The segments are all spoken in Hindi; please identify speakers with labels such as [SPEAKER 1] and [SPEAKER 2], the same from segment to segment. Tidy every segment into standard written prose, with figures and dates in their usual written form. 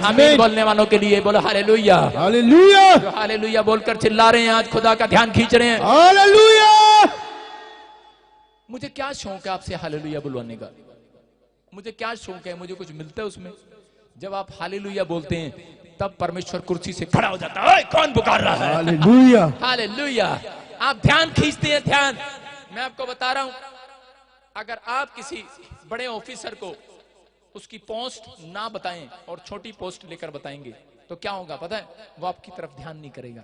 [SPEAKER 1] आमीन बोलने वालों के लिए बोलो हालेलुया।
[SPEAKER 2] हालेलुया।
[SPEAKER 1] जो हालेलुया बोलकर चिल्ला रहे हैं आज खुदा का ध्यान खींच रहे हैं।
[SPEAKER 2] हालेलुया।
[SPEAKER 1] मुझे क्या शौक है आपसे हालेलुया बुलवाने का, मुझे क्या शौक है, मुझे कुछ मिलता है उसमें? जब आप हालेलुया बोलते हैं तब परमेश्वर कुर्सी से खड़ा हो जाता है। कौन पुकार रहा है?
[SPEAKER 2] हालेलुया।
[SPEAKER 1] हालेलुया। आप ध्यान खींचते हैं, ध्यान। मैं आपको बता रहा हूं, अगर आप किसी बड़े ऑफिसर को उसकी पोस्ट ना बताएं और छोटी पोस्ट लेकर बताएंगे तो क्या होगा पता है? वो आपकी तरफ ध्यान नहीं करेगा।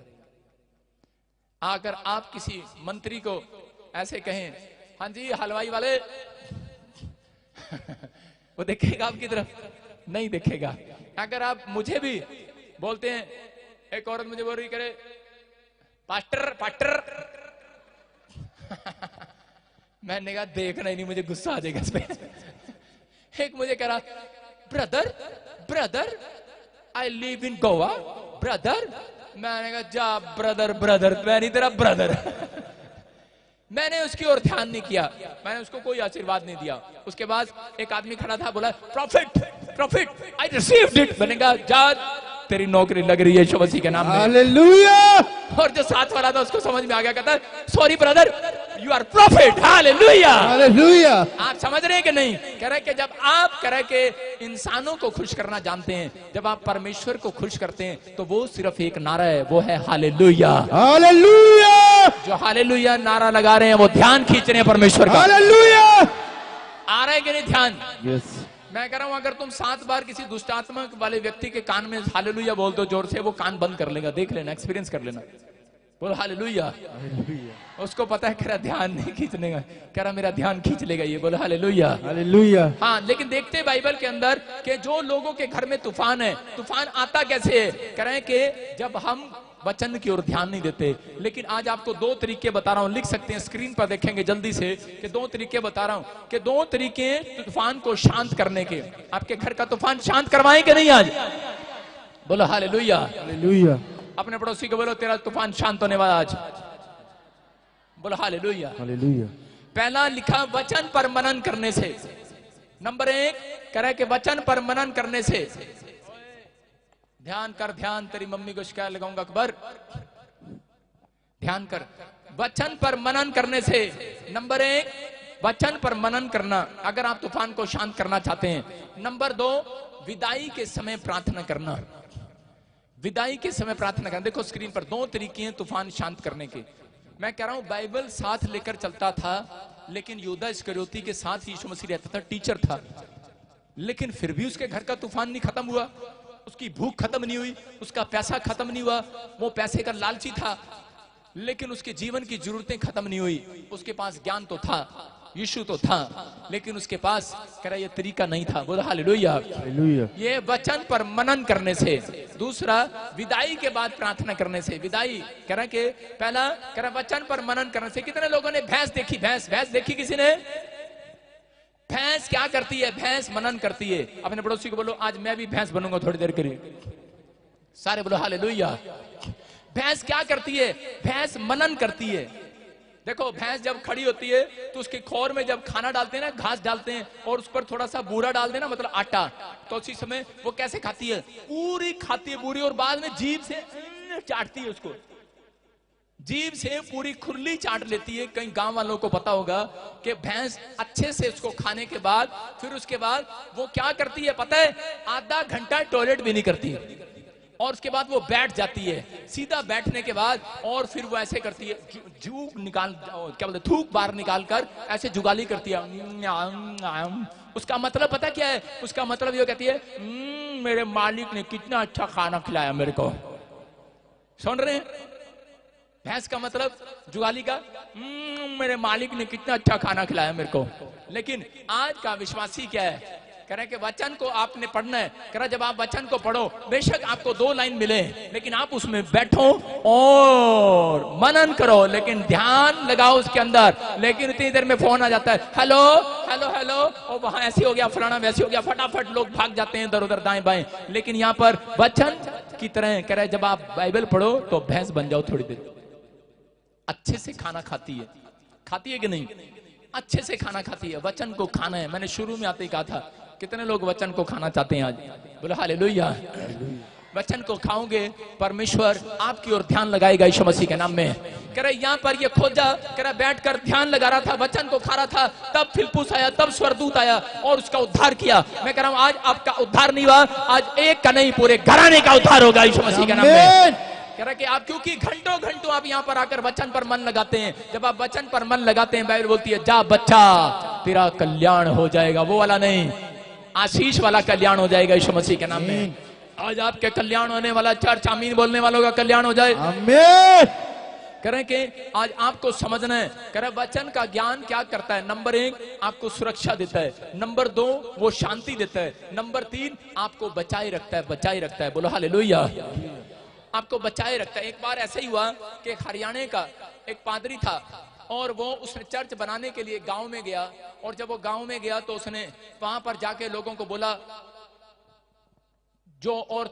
[SPEAKER 1] अगर आप किसी मंत्री को ऐसे कहें, हाँ जी हलवाई वाले वो देखेगा आपकी तरफ? नहीं देखेगा। अगर आप मुझे भी बोलते हैं, एक औरत मुझे बोल रही करे पास्टर पास्टर मैंने कहा देखना ही नहीं, मुझे गुस्सा आ जाएगा इस पे। एक मुझे कह रहा brother brother I live in Goa brother, मैंने कहा जा ब्रदर ब्रदर, मैं नहीं तेरा ब्रदर। मैंने उसकी ओर ध्यान नहीं किया, मैंने उसको कोई आशीर्वाद नहीं दिया। उसके बाद एक आदमी खड़ा था, बोला profit profit I received it. मैंने कहा जा तेरी नौकरी लग रही है यीशु मसीह के नाम में।
[SPEAKER 2] हालेलुया।
[SPEAKER 1] और जो साथ वाला था उसको समझ में आ गया, कहता sorry brother you are profit. हालेलुया।
[SPEAKER 2] हालेलुया।
[SPEAKER 1] आप समझ रहे हैं कि नहीं? कह रहे कि जब आप कह रहे कि इंसानों को खुश करना जानते हैं, जब आप परमेश्वर को खुश करते हैं तो वो सिर्फ एक नारा है, वो है हालेलुया।
[SPEAKER 2] हालेलुया।
[SPEAKER 1] जो हालेलुया नारा लगा रहे हैं वो ध्यान खींच रहे हैं परमेश्वर का।
[SPEAKER 2] हालेलुया।
[SPEAKER 1] आ रहा है कि नहीं ध्यान?
[SPEAKER 2] यस।
[SPEAKER 1] मैं कह रहा हूं अगर तुम 7 बार किसी दुष्टात्मा वाले व्यक्ति के कान में हालेलुया बोल दो जोर से, वो कान बंद कर लेगा। देख लेना, एक्सपीरियंस कर लेना। बोलो हालेलुया। उसको पता है कह रहा ध्यान नहीं खींचने का, कह रहा मेरा ध्यान खींच लेगा ये। बोलो हालेलुया।
[SPEAKER 2] हालेलुया।
[SPEAKER 1] हाँ, लेकिन देखते हैं बाइबल के अंदर कि जो लोगों के घर में तूफान है, तूफान आता कैसे है? कह रहे हैं कि जब हम वचन की ओर ध्यान नहीं देते। लेकिन आज आपको 2 तरीके बता रहा हूं, लिख सकते हैं, स्क्रीन पर देखेंगे जल्दी से कि 2 तरीके बता रहा हूं कि 2 तरीके तूफान को शांत करने के। आपके घर का तूफान शांत करवाएं कि नहीं आज? बोलो हालेलुया।
[SPEAKER 2] हालेलुया।
[SPEAKER 1] अपने पड़ोसी को बोलो तेरा तूफान शांत होने वाला आज। बोलो हालेलुया।
[SPEAKER 2] हालेलुया।
[SPEAKER 1] पहला लिखा वचन पर मनन करने से। नंबर 1 कह रहा है कि वचन पर मनन करने से। ध्यान कर, ध्यान, तेरी मम्मी को शिकायत लगाऊंगा अकबर। ध्यान कर, वचन पर मनन करने से। नंबर 1 वचन पर मनन करना अगर आप तूफान को शांत करना चाहते हैं। नंबर 2 विदाई के समय प्रार्थना करना। विदाई के समय प्रार्थना करना। देखो स्क्रीन पर 2 तरीके हैं तूफान शांत करने के। मैं कह रहा हूं बाइबल साथ लेकर चलता था, लेकिन यूदा इस्करियोती के साथ यीशु मसीह रहता था, टीचर था, लेकिन फिर भी उसके घर का तूफान नहीं खत्म हुआ, उसकी भूख खत्म नहीं हुई, उसका पैसा खत्म नहीं हुआ। वो पैसे का लालची था, लेकिन उसके जीवन की जरूरतें खत्म नहीं हुई। उसके पास ज्ञान तो था, यीशु तो था, लेकिन उसके पास कह रहा ये तरीका नहीं था। बोलो हालेलुया।
[SPEAKER 2] हालेलुया।
[SPEAKER 1] ये वचन पर मनन करने से। दूसरा विदाई के बाद प्रार्थना करने से। विदाई कह रहा कि पहला कह रहा वचन पर मनन करने से। कितने लोगों ने भैंस देखी? भैंस भैंस देखी किसी ने? भैंस क्या करती है? भैंस मनन करती है। अपने पड़ोसी को बोलो आज मैं भी भैंस बनूंगा थोड़ी देर के लिए। सारे बोलो हालेलुया। भैंस क्या करती है? भैंस मनन करती है। देखो भैंस जब खड़ी होती है तो उसके खोर में जब खाना डालते हैं ना, घास डालते हैं, और उस पर थोड़ा सा बूरा डाल देना, मतलब आटा, तो उसी समय वो कैसे खाती है? पूरी खाती है पूरी, और बाद में जीभ से चाटती है उसको। जीभ से पूरी खुरली चाट लेती है। कई गांव वालों को पता होगा कि भैंस अच्छे से उसको खाने के बाद फिर उसके बाद वो क्या करती है पता है? आधा घंटा टॉयलेट भी नहीं करती है, और उसके बाद वो बैठ जाती है। सीधा बैठने के बाद और फिर वो ऐसे करती है, जूक निकाल, क्या बोलते, थूक बाहर निकाल कर ऐसे जुगाली करती है। उसका मतलब पता क्या है? उसका मतलब ये कहती है मेरे मालिक ने कितना अच्छा खाना खिलाया मेरे को। सुन रहे हैं? भैंस का मतलब जुगाली का, मेरे मालिक ने कितना अच्छा खाना खिलाया मेरे को। लेकिन आज का विश्वासी क्या है? कह रहे कि वचन को आपने पढ़ना है। कह रहा जब आप वचन को पढ़ो, बेशक आपको 2 लाइन मिले, लेकिन आप उसमें बैठो और मनन करो, लेकिन ध्यान लगाओ उसके अंदर। लेकिन इतनी देर में फोन आ जाता है, हेलो हेलो हेलो, और वहां ऐसे हो गया, फलाना वैसे हो गया, फटाफट लोग भाग जाते हैं इधर उधर दाएं बाएं। लेकिन यहाँ पर वचन की तरह कह रहे जब आप बाइबल पढ़ो तो भैंस बन जाओ थोड़ी देर। अच्छे से खाना खाती है कि नहीं? अच्छे से खाना खाती है। वचन को खाना है। मैंने शुरू में आते ही कहा था कितने लोग वचन को खाना चाहते हैं आज? बोलो हालेलुया। वचन को खाओगे, परमेश्वर आपकी ओर ध्यान लगाएगा यीशु मसीह के नाम में। कह रहे यहाँ पर ये खोजा, कह रहा बैठकर ध्यान लगा रहा था, वचन को खा रहा था, तब फिलिप्पुस आया, तब स्वर्गदूत आया और उसका उद्धार किया। मैं कह रहा हूँ आज आपका उद्धार नहीं हुआ, आज एक का नहीं पूरे घराने का उद्धार होगा यीशु मसीह के नाम में। कह रहा कि आप क्योंकि घंटों घंटों आप यहाँ पर आकर वचन पर मन लगाते हैं। जब आप वचन पर मन लगाते हैं, बाइबल बोलती है जा बच्चा तेरा कल्याण हो जाएगा। वो वाला नहीं, आशीष वाला कल्याण हो जाएगा यीशु मसीह के नाम में। आज आपके कल्याण होने वाला, चर्च आमीन बोलने वालों का कल्याण हो जाए।
[SPEAKER 2] आमीन।
[SPEAKER 1] कह रहे कि आज आपको समझना है, कह रहे वचन का ज्ञान क्या करता है। नंबर 1 आपको सुरक्षा देता है, नंबर 2 वो शांति देता है, नंबर 3 आपको बचाए रखता है, बचाए रखता है। बोलो हालेलुया। आपको बचाए रखता है। एक बार ऐसा ही हुआ कि एक हरियाणा का एक पादरी था और वो उसने चर्च बनाने के लिए गांव में गया, और जब वो गांव में गया तो उसने वहां पर जाके लोगों को बोला जो और